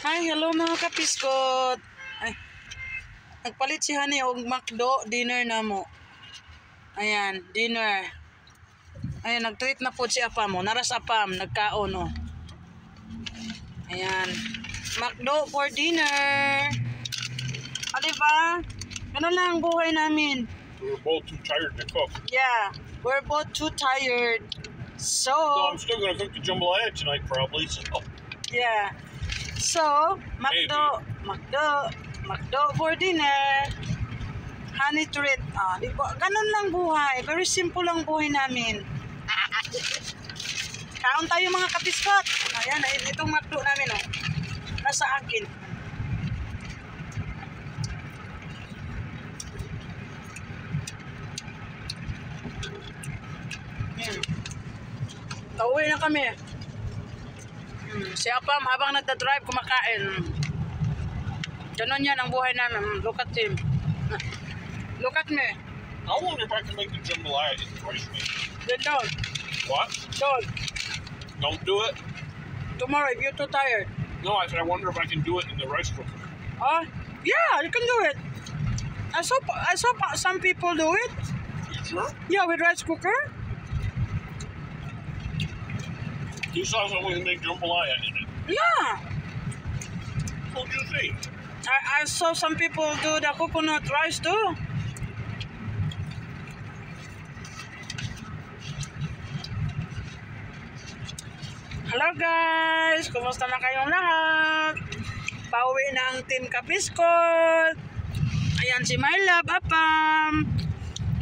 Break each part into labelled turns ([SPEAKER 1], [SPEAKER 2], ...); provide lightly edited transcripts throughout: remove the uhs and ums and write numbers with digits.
[SPEAKER 1] Hi, hello mga kapiskot. Ay, nagpalit si Honey og McDo dinner na mo. Ayan, dinner. Ayan, nag-treat na po si Apam mo. Naras Apam, nagkaon oh. Ayan, McDo for dinner. O diba? Ganun lang ang buhay namin.
[SPEAKER 2] We were both too tired to cook.
[SPEAKER 1] Yeah, we're both too tired. So
[SPEAKER 2] I'm still gonna cook the jambalaya tonight probably, so.
[SPEAKER 1] yeah. So, McDo for dinner. Honey treat. Di ba? Ganun lang buhay. Very simple lang buhay namin. Kaon tayo mga kapiskot. Ayan, itong McDo namin oh. Nasa akin. Ayan. Pauwi na kami. Si Apam habang nagdadrive kumakain. Ganon yan ang buhay namin. Look at him. Look at me.
[SPEAKER 2] I wonder if I can make the jambalaya in the rice cooker.
[SPEAKER 1] Then don't.
[SPEAKER 2] What? Don't do it?
[SPEAKER 1] Tomorrow if you're too tired.
[SPEAKER 2] No, I said I wonder if I can do it in the rice cooker.
[SPEAKER 1] Yeah, you can do it. I saw some people do it.
[SPEAKER 2] You sure?
[SPEAKER 1] Yeah, with rice cooker.
[SPEAKER 2] You saw someone who make jambalaya in it.
[SPEAKER 1] Yeah.
[SPEAKER 2] What'd you see?
[SPEAKER 1] I saw some people do the coconut rice too. Hello guys! Kumusta na kayong lahat? Pauwi na ang Team Kapiskot. Ayan si My Love, Apam.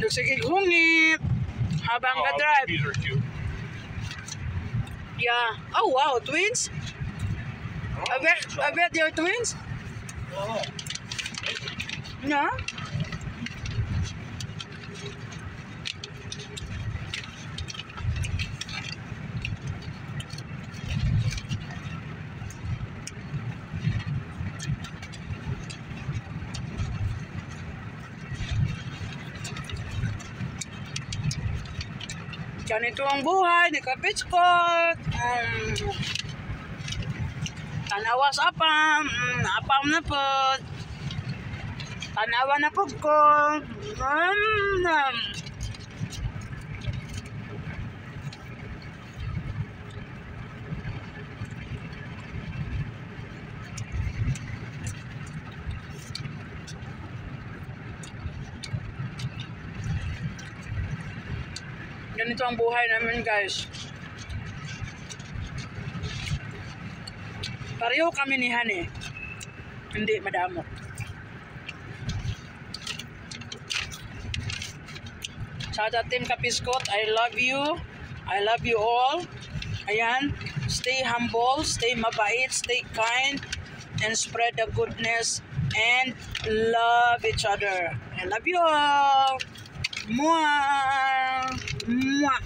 [SPEAKER 1] Nagsigig hungit. Habang ka-drive.
[SPEAKER 2] These are cute.
[SPEAKER 1] Yeah. Oh wow, twins?
[SPEAKER 2] Oh,
[SPEAKER 1] I bet they're twins.
[SPEAKER 2] Oh.
[SPEAKER 1] Yeah. Ganito ang buhay ni Kapiskot. Tanawa sa Apam. Apam na po. Tanawa na po ko. Ganito ang buhay namin guys. Pareho kami ni Honey. Hindi madamot. Sa Team Kapiskot, I love you. I love you all. Ayan. Stay humble, stay mabait, stay kind, and spread the goodness and love each other. I love you all. Mwah! Mwah!